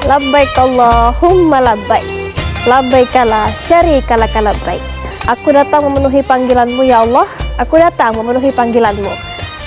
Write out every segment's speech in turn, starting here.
Labbaik Allahumma labbaik. Labbaik la syarika laka labbaik. Aku datang memenuhi panggilanmu ya Allah. Aku datang memenuhi panggilanmu.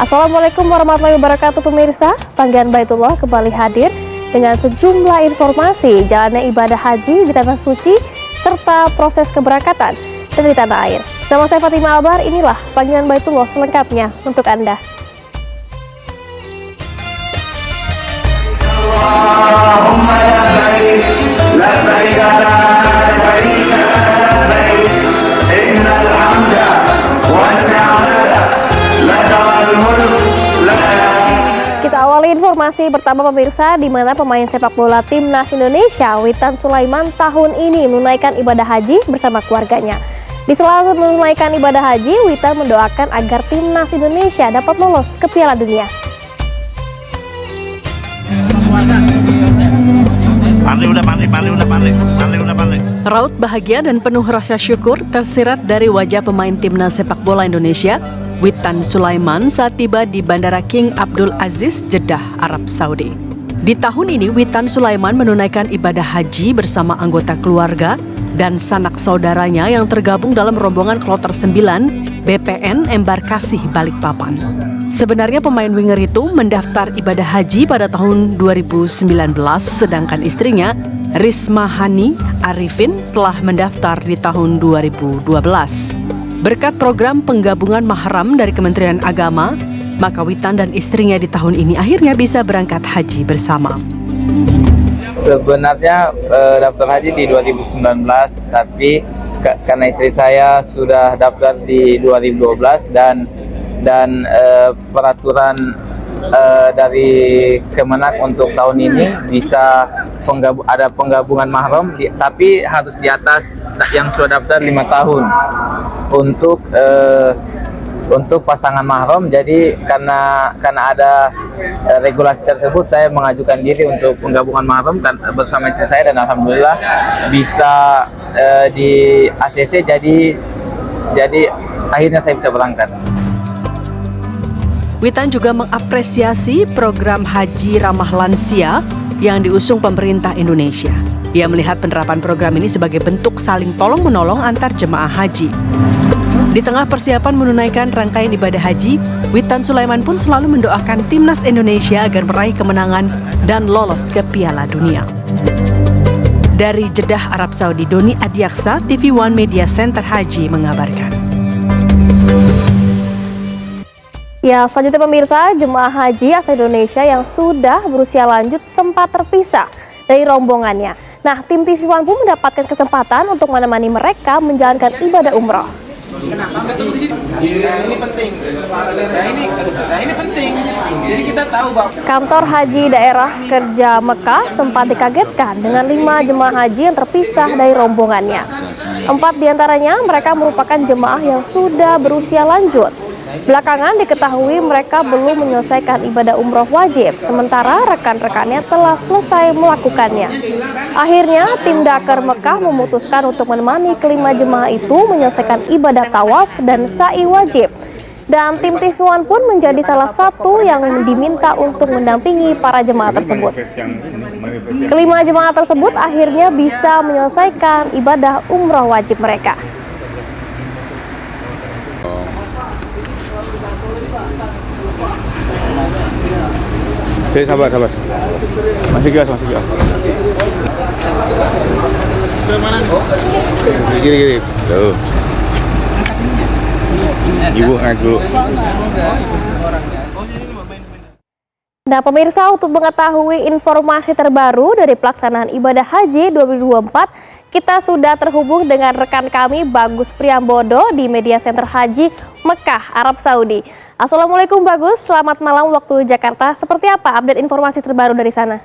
Assalamualaikum warahmatullahi wabarakatuh pemirsa. Panggilan Baitullah kembali hadir dengan sejumlah informasi jalannya ibadah haji di tanah suci serta proses keberangkatan dari tanah air. Bersama saya Fatimah Albar, inilah Panggilan Baitullah selengkapnya untuk Anda. Allahumma labbaik, labbaik la syarika labbaik, innal hamda wan ni'mata lakal mulk la. Kita awali informasi pertama pemirsa, di mana pemain sepak bola timnas Indonesia Witan Sulaiman tahun ini menunaikan ibadah haji bersama keluarganya. Di sela menunaikan ibadah haji, Witan mendoakan agar timnas Indonesia dapat lolos ke Piala Dunia. Raut bahagia dan penuh rasa syukur tersirat dari wajah pemain timnas sepak bola Indonesia, Witan Sulaiman, saat tiba di Bandara King Abdul Aziz, Jeddah, Arab Saudi. Di tahun ini, Witan Sulaiman menunaikan ibadah haji bersama anggota keluarga dan sanak saudaranya yang tergabung dalam rombongan Kloter 9 BPN Embarkasi Balikpapan. Sebenarnya pemain winger itu mendaftar ibadah haji pada tahun 2019, sedangkan istrinya Risma Hani Arifin telah mendaftar di tahun 2012. Berkat program penggabungan mahram dari Kementerian Agama, maka Witan dan istrinya di tahun ini akhirnya bisa berangkat haji bersama. Sebenarnya daftar haji di 2019, tapi karena istri saya sudah daftar di 2012 dan peraturan dari Kemenak untuk tahun ini bisa ada penggabungan mahram, tapi harus di atas yang sudah daftar 5 tahun untuk pasangan mahram. Jadi karena ada regulasi tersebut, saya mengajukan diri untuk penggabungan mahram bersama istri saya, dan alhamdulillah bisa di ACC, jadi akhirnya saya bisa berangkat. Witan juga mengapresiasi program haji ramah lansia yang diusung pemerintah Indonesia. Ia melihat penerapan program ini sebagai bentuk saling tolong-menolong antar jemaah haji. Di tengah persiapan menunaikan rangkaian ibadah haji, Witan Sulaiman pun selalu mendoakan timnas Indonesia agar meraih kemenangan dan lolos ke Piala Dunia. Dari Jeddah, Arab Saudi, Doni Adiaksa, TV One Media Center Haji mengabarkan. Ya, selanjutnya pemirsa, jemaah haji asal Indonesia yang sudah berusia lanjut sempat terpisah dari rombongannya. Nah, tim TV One pun mendapatkan kesempatan untuk menemani mereka menjalankan ibadah umroh. Kenapa ketemu di sini? Ini penting. Ini penting. Jadi kita tahu bahwa Kantor Haji Daerah Kerja Mekah sempat dikagetkan dengan 5 jemaah haji yang terpisah dari rombongannya. 4 diantaranya mereka merupakan jemaah yang sudah berusia lanjut. Belakangan diketahui mereka belum menyelesaikan ibadah umroh wajib, sementara rekan-rekannya telah selesai melakukannya. Akhirnya, tim Dakar Mekah memutuskan untuk menemani kelima jemaah itu menyelesaikan ibadah tawaf dan sa'i wajib. Dan tim TV One pun menjadi salah satu yang diminta untuk mendampingi para jemaah tersebut. Kelima jemaah tersebut akhirnya bisa menyelesaikan ibadah umroh wajib mereka. Oke, sabar. Masih gas. Gini. Tuh. Ibu naik dulu. Nah pemirsa, untuk mengetahui informasi terbaru dari pelaksanaan ibadah haji 2024, kita sudah terhubung dengan rekan kami Bagus Priambodo di Media Center Haji Mekah, Arab Saudi. Assalamualaikum Bagus, selamat malam waktu Jakarta. Seperti apa update informasi terbaru dari sana?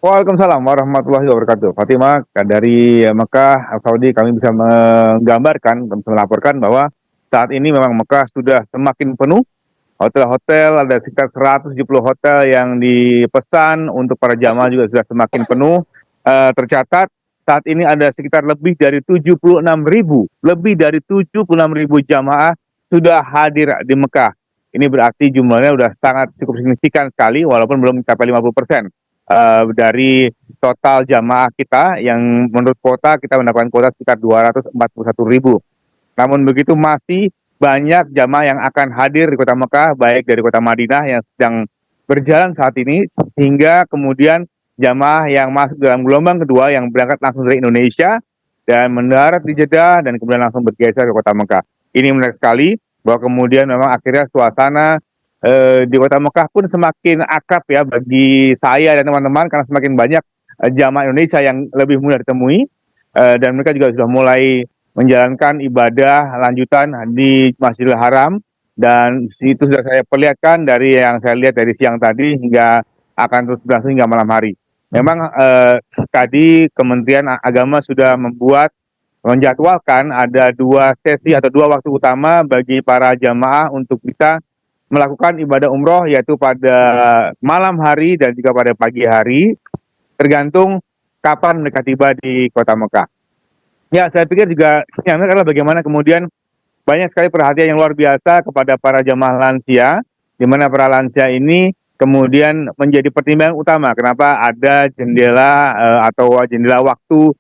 Waalaikumsalam warahmatullahi wabarakatuh. Fatimah, dari Mekah, Arab Saudi, kami bisa menggambarkan, melaporkan bahwa saat ini memang Mekah sudah semakin penuh. Hotel-hotel, ada sekitar 170 hotel yang dipesan untuk para jamaah juga sudah semakin penuh. Tercatat saat ini ada sekitar lebih dari 76.000 jamaah sudah hadir di Mekah. Ini berarti jumlahnya sudah sangat cukup signifikan sekali, walaupun belum mencapai 50%. dari total jamaah kita yang menurut kuota kita mendapatkan kuota sekitar 241.000. Namun begitu masih banyak jamaah yang akan hadir di Kota Mekah, baik dari Kota Madinah yang sedang berjalan saat ini, hingga kemudian jamaah yang masuk dalam gelombang kedua yang berangkat langsung dari Indonesia dan mendarat di Jeddah dan kemudian langsung bergeser ke Kota Mekah. Ini menarik sekali bahwa kemudian memang akhirnya suasana di Kota Mekah pun semakin akrab ya bagi saya dan teman-teman, karena semakin banyak jamaah Indonesia yang lebih mudah ditemui, dan mereka juga sudah mulai menjalankan ibadah lanjutan di Masjidil Haram, dan itu sudah saya perlihatkan dari yang saya lihat dari siang tadi hingga akan terus berlangsung hingga malam hari. Memang tadi Kementerian Agama sudah menjadwalkan ada 2 sesi atau 2 waktu utama bagi para jamaah untuk bisa melakukan ibadah umroh, yaitu pada malam hari dan juga pada pagi hari, tergantung kapan mereka tiba di Kota Mekah. Ya, saya pikir juga yang menarik adalah bagaimana kemudian banyak sekali perhatian yang luar biasa kepada para jamaah lansia, di mana para lansia ini kemudian menjadi pertimbangan utama kenapa ada jendela atau jendela waktu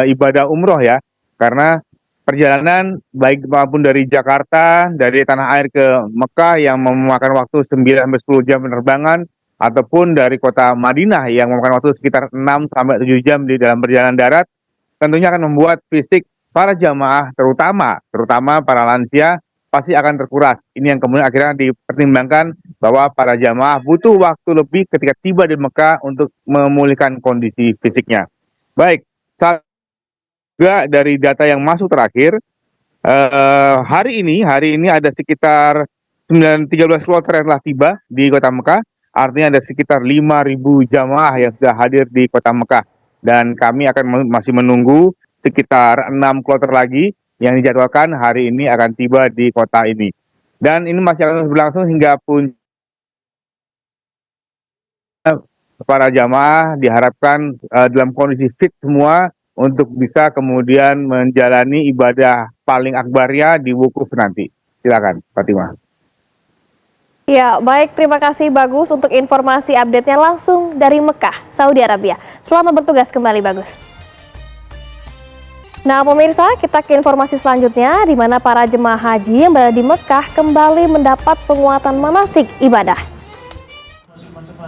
ibadah umroh ya, karena perjalanan baik maupun dari Jakarta, dari tanah air ke Mekah yang memakan waktu 9-10 jam penerbangan, ataupun dari kota Madinah yang memakan waktu sekitar 6-7 jam di dalam perjalanan darat, tentunya akan membuat fisik para jamaah, terutama para lansia, pasti akan terkuras. Ini yang kemudian akhirnya dipertimbangkan bahwa para jamaah butuh waktu lebih ketika tiba di Mekah untuk memulihkan kondisi fisiknya. Baik, juga dari data yang masuk terakhir, hari ini ada sekitar 13 kloter yang telah tiba di Kota Mekah, artinya ada sekitar 5.000 jamaah yang sudah hadir di Kota Mekah, dan kami akan masih menunggu sekitar 6 kloter lagi yang dijadwalkan hari ini akan tiba di kota ini, dan ini masih akan berlangsung hingga para jamaah diharapkan dalam kondisi fit semua untuk bisa kemudian menjalani ibadah paling akbarnya di wukuf nanti. Silakan, Fatimah. Ya, baik, terima kasih Bagus untuk informasi update-nya langsung dari Mekah, Saudi Arabia. Selamat bertugas kembali, Bagus. Nah, pemirsa, kita ke informasi selanjutnya, di mana para jemaah haji yang berada di Mekah kembali mendapat penguatan manasik ibadah.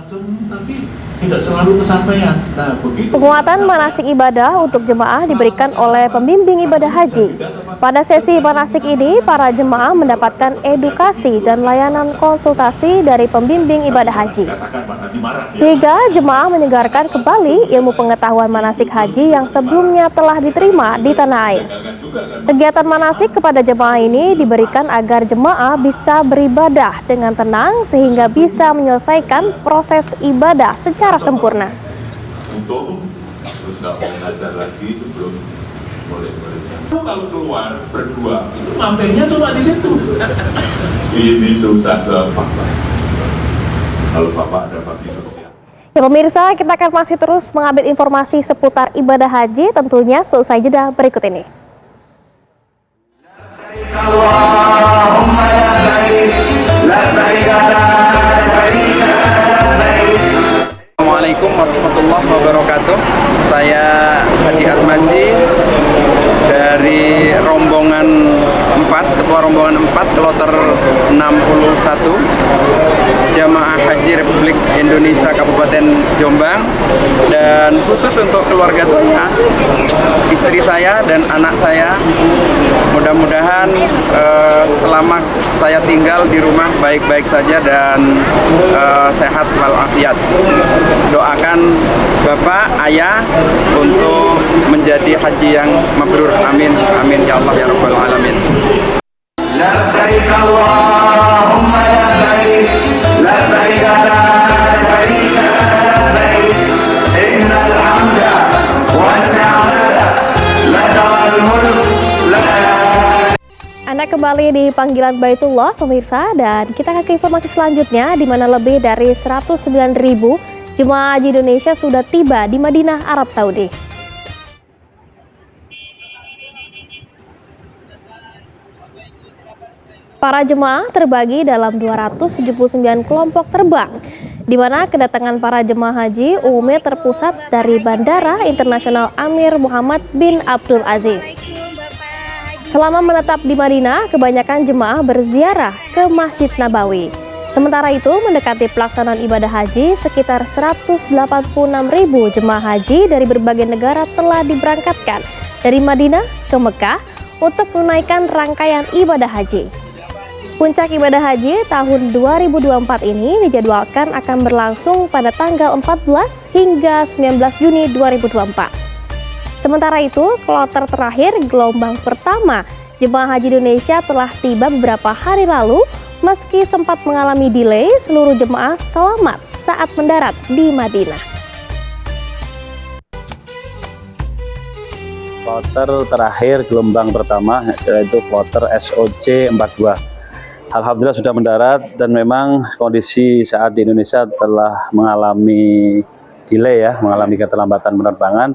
Tapi tidak selalu kesampaian. Nah, begitu. Penguatan manasik ibadah untuk jemaah diberikan oleh pembimbing ibadah haji. Pada sesi manasik ini, para jemaah mendapatkan edukasi dan layanan konsultasi dari pembimbing ibadah haji, sehingga jemaah menyegarkan kembali ilmu pengetahuan manasik haji yang sebelumnya telah diterima di tanah air. Kegiatan manasik kepada jemaah ini diberikan agar jemaah bisa beribadah dengan tenang sehingga bisa menyelesaikan proses ibadah secara sempurna. Untuk terus nggak mau ngajar lagi sebelum mulai. Kalau keluar berdua itu mampirnya cuma di situ. Ini susah gampang. Kalau bapak ada bagi Ya pemirsa, kita akan masih terus mengambil informasi seputar ibadah haji tentunya seusai jeda berikut ini. Allahumma labbaik, labbaik la syarika labbaik. Assalamualaikum warahmatullahi wabarakatuh. Saya Hadi Atmaji dari rombongan 4, ketua rombongan 4 kloter 61 Jamaah Haji Republik Indonesia Kabupaten Jombang, dan khusus untuk keluarga saya, istri saya dan anak saya, mudah-mudahan selama saya tinggal di rumah baik-baik saja dan sehat walafiat. Doakan Bapak, Ayah untuk menjadi haji yang mabrur. Amin, amin ya Allah ya Rabbal Alamin. Labbaik Allahumma labbaik, labbaik la syarika labbaik, innal hamda wan ni'mata lakal mulk la. Anda kembali di Panggilan Baitullah, pemirsa, dan kita akan ke informasi selanjutnya, di mana lebih dari 109.000 jemaah haji Indonesia sudah tiba di Madinah, Arab Saudi. Para jemaah terbagi dalam 279 kelompok terbang di mana kedatangan para jemaah haji umumnya terpusat dari Bandara Internasional Amir Muhammad bin Abdul Aziz. Selama menetap di Madinah, kebanyakan jemaah berziarah ke Masjid Nabawi. Sementara itu, mendekati pelaksanaan ibadah haji, sekitar 186.000 jemaah haji dari berbagai negara telah diberangkatkan dari Madinah ke Mekah untuk menunaikan rangkaian ibadah haji. Puncak ibadah haji tahun 2024 ini dijadwalkan akan berlangsung pada tanggal 14 hingga 19 Juni 2024. Sementara itu, kloter terakhir gelombang pertama jemaah haji Indonesia telah tiba beberapa hari lalu. Meski sempat mengalami delay, seluruh jemaah selamat saat mendarat di Madinah. Kloter terakhir gelombang pertama yaitu kloter SOC 42. Alhamdulillah sudah mendarat dan memang kondisi saat di Indonesia telah mengalami delay mengalami keterlambatan penerbangan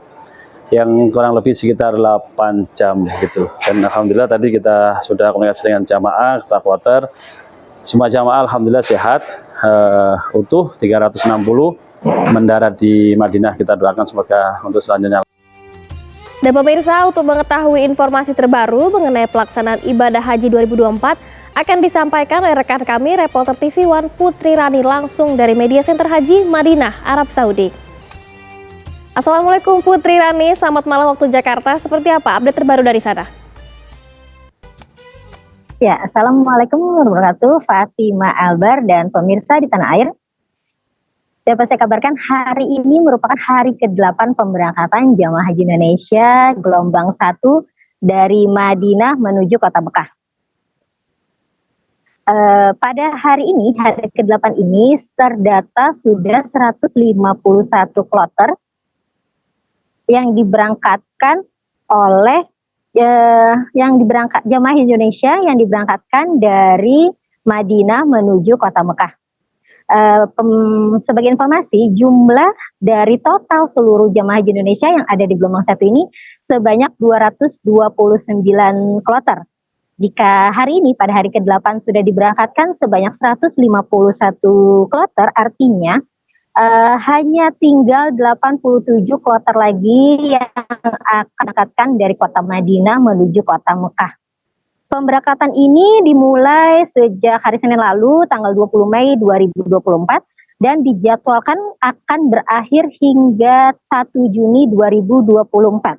yang kurang lebih sekitar 8 jam gitu. Dan alhamdulillah tadi kita sudah komunikasi dengan jamaah kepala kloter. Semua jamaah alhamdulillah sehat, utuh 360 mendarat di Madinah. Kita doakan semoga untuk selanjutnya. Dan pemirsa, untuk mengetahui informasi terbaru mengenai pelaksanaan ibadah haji 2024 akan disampaikan oleh rekan kami reporter TV One Putri Rani langsung dari Media Center Haji Madinah, Arab Saudi. Assalamualaikum Putri Rani, selamat malam waktu Jakarta. Seperti apa update terbaru dari sana? Ya, Assalamualaikum warahmatullahi wabarakatuh, Fatima Albar dan pemirsa di tanah air. Dapat saya kabarkan hari ini merupakan hari ke-8 pemberangkatan jamaah haji Indonesia gelombang 1 dari Madinah menuju kota Mekah. Pada hari ini, hari ke-8 ini terdata sudah 151 kloter yang diberangkatkan oleh jamaah Indonesia yang diberangkatkan dari Madinah menuju kota Mekah. Sebagai informasi, jumlah dari total seluruh jamaah haji Indonesia yang ada di gelombang 1 ini sebanyak 229 kloter. Jika hari ini pada hari ke-8 sudah diberangkatkan sebanyak 151 kloter, artinya hanya tinggal 87 kloter lagi yang akan diberangkatkan dari kota Madinah menuju kota Mekah. Pemberangkatan ini dimulai sejak hari Senin lalu, tanggal 20 Mei 2024, dan dijadwalkan akan berakhir hingga 1 Juni 2024.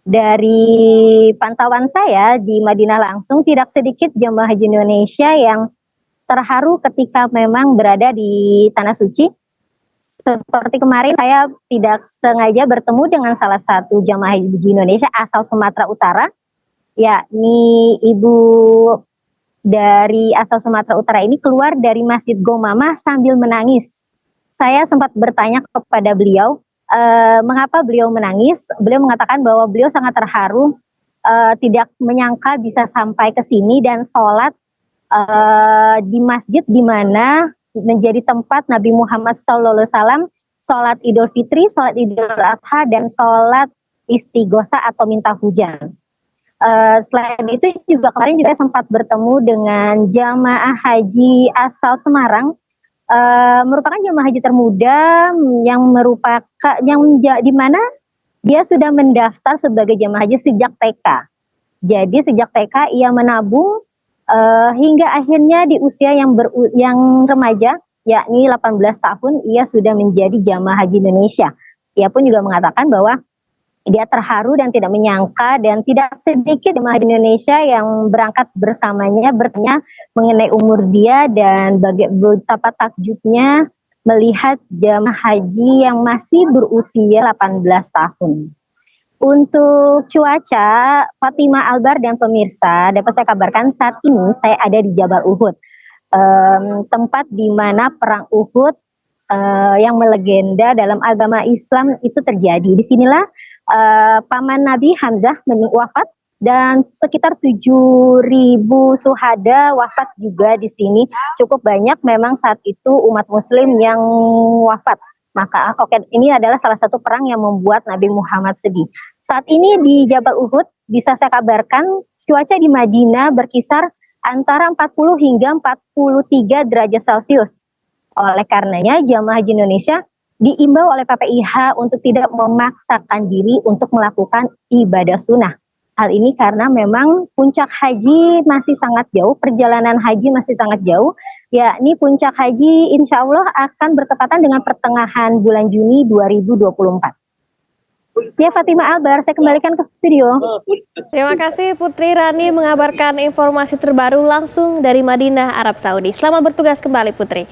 Dari pantauan saya di Madinah langsung, tidak sedikit jemaah haji Indonesia yang terharu ketika memang berada di Tanah Suci. Seperti kemarin saya tidak sengaja bertemu dengan salah satu jemaah haji Indonesia asal Sumatera Utara, yakni ibu dari asal Sumatera Utara ini keluar dari Masjid Gomamah sambil menangis. Saya sempat bertanya kepada beliau, mengapa beliau menangis. Beliau mengatakan bahwa beliau sangat terharu, tidak menyangka bisa sampai ke sini dan sholat di masjid di mana menjadi tempat Nabi Muhammad SAW sholat Idul Fitri, sholat Idul Adha, dan sholat istighosah atau minta hujan. Selain itu juga kemarin juga sempat bertemu dengan jamaah haji asal Semarang, merupakan jamaah haji termuda di mana dia sudah mendaftar sebagai jamaah haji sejak TK. Jadi sejak TK ia menabung hingga akhirnya di usia yang remaja, yakni 18 tahun, ia sudah menjadi jamaah haji Indonesia. Ia pun juga mengatakan bahwa dia terharu dan tidak menyangka, dan tidak sedikit jemaah Indonesia yang berangkat bersamanya bertanya mengenai umur dia dan betapa takjubnya melihat jemaah haji yang masih berusia 18 tahun. Untuk cuaca, Fatima Albar dan pemirsa, dapat saya kabarkan saat ini saya ada di Jabal Uhud, tempat di mana perang Uhud yang melegenda dalam agama Islam itu terjadi. Disinilah paman Nabi Hamzah wafat dan sekitar 7.000 syuhada wafat juga di sini. Cukup banyak memang saat itu umat muslim yang wafat. Maka ini adalah salah satu perang yang membuat Nabi Muhammad sedih. Saat ini di Jabal Uhud bisa saya kabarkan cuaca di Madinah berkisar antara 40 hingga 43 derajat Celcius. Oleh karenanya jamaah haji Indonesia diimbau oleh PPIH untuk tidak memaksakan diri untuk melakukan ibadah sunnah. Hal ini karena memang puncak haji masih sangat jauh, perjalanan haji masih sangat jauh, yakni puncak haji insya Allah akan bertepatan dengan pertengahan bulan Juni 2024. Ya Fatima Albar, saya kembalikan ke studio. Terima kasih Putri Rani mengabarkan informasi terbaru langsung dari Madinah, Arab Saudi. Selamat bertugas kembali Putri.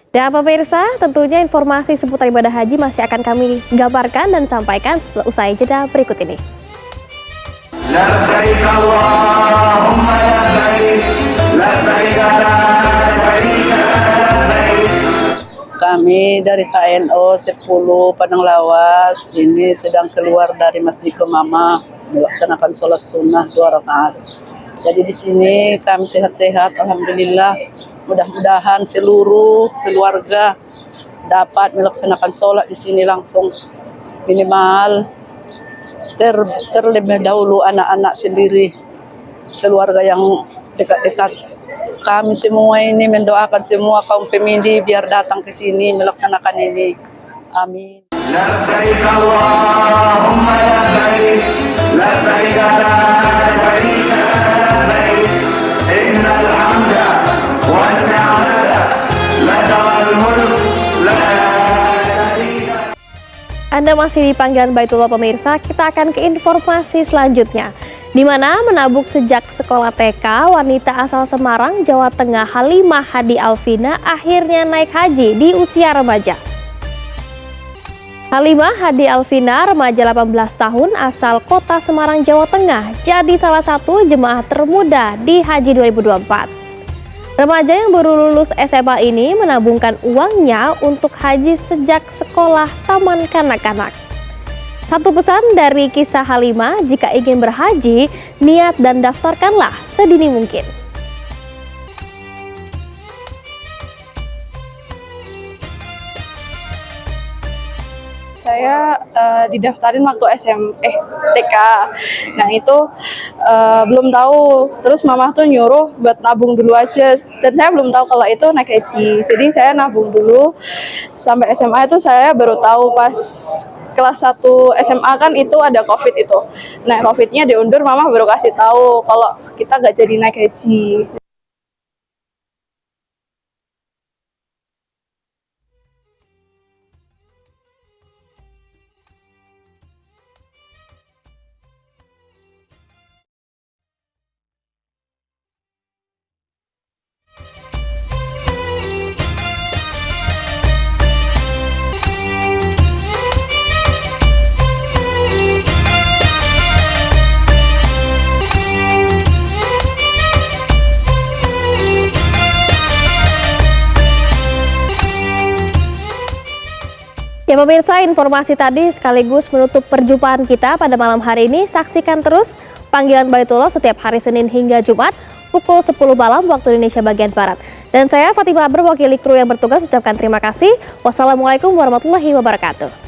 Dan pemirsa, tentunya informasi seputar ibadah haji masih akan kami gambarkan dan sampaikan usai jeda berikut ini. لبيك اللهم لبيك لبيك لا شريك لبيك. Kami dari KNO 10 Padang Lawas ini sedang keluar dari Masjid Kemama melaksanakan sholat sunnah 2 rakaat. Jadi di sini kami sehat-sehat, alhamdulillah. Mudah-mudahan seluruh keluarga dapat melaksanakan sholat di sini langsung, minimal terlebih dahulu anak-anak sendiri, keluarga yang dekat-dekat. Kami semua ini mendoakan semua kaum pemilih biar datang ke sini melaksanakan ini. Amin. لبيك اللهم لبيك لبيك لا شريك لبيك إن الحمد والنعمة لك والملك لا شريك. Anda masih di panggilan Baitullah pemirsa, kita akan ke informasi selanjutnya. Di mana menabung sejak sekolah TK, wanita asal Semarang, Jawa Tengah Halimah Hadi Alvina akhirnya naik haji di usia remaja. Halimah Hadi Alvina, remaja 18 tahun asal kota Semarang, Jawa Tengah, jadi salah satu jemaah termuda di Haji 2024. Remaja yang baru lulus SMA ini menabungkan uangnya untuk haji sejak sekolah taman kanak-kanak. Satu pesan dari kisah Halimah, jika ingin berhaji, niat dan daftarkanlah sedini mungkin. Saya didaftarin waktu TK. Nah itu belum tahu. Terus mama tuh nyuruh buat nabung dulu aja. Dan saya belum tahu kalau itu naik haji. Jadi saya nabung dulu sampai SMA itu saya baru tahu pas kelas 1 SMA kan itu ada COVID itu. Nah COVID-nya diundur, mama baru kasih tahu kalau kita nggak jadi naik haji. Ya pemirsa, informasi tadi sekaligus menutup perjumpaan kita pada malam hari ini. Saksikan terus panggilan Baitullah setiap hari Senin hingga Jumat pukul 10 malam waktu Indonesia bagian Barat. Dan saya Fatima Abr, wakili kru yang bertugas, ucapkan terima kasih. Wassalamualaikum warahmatullahi wabarakatuh.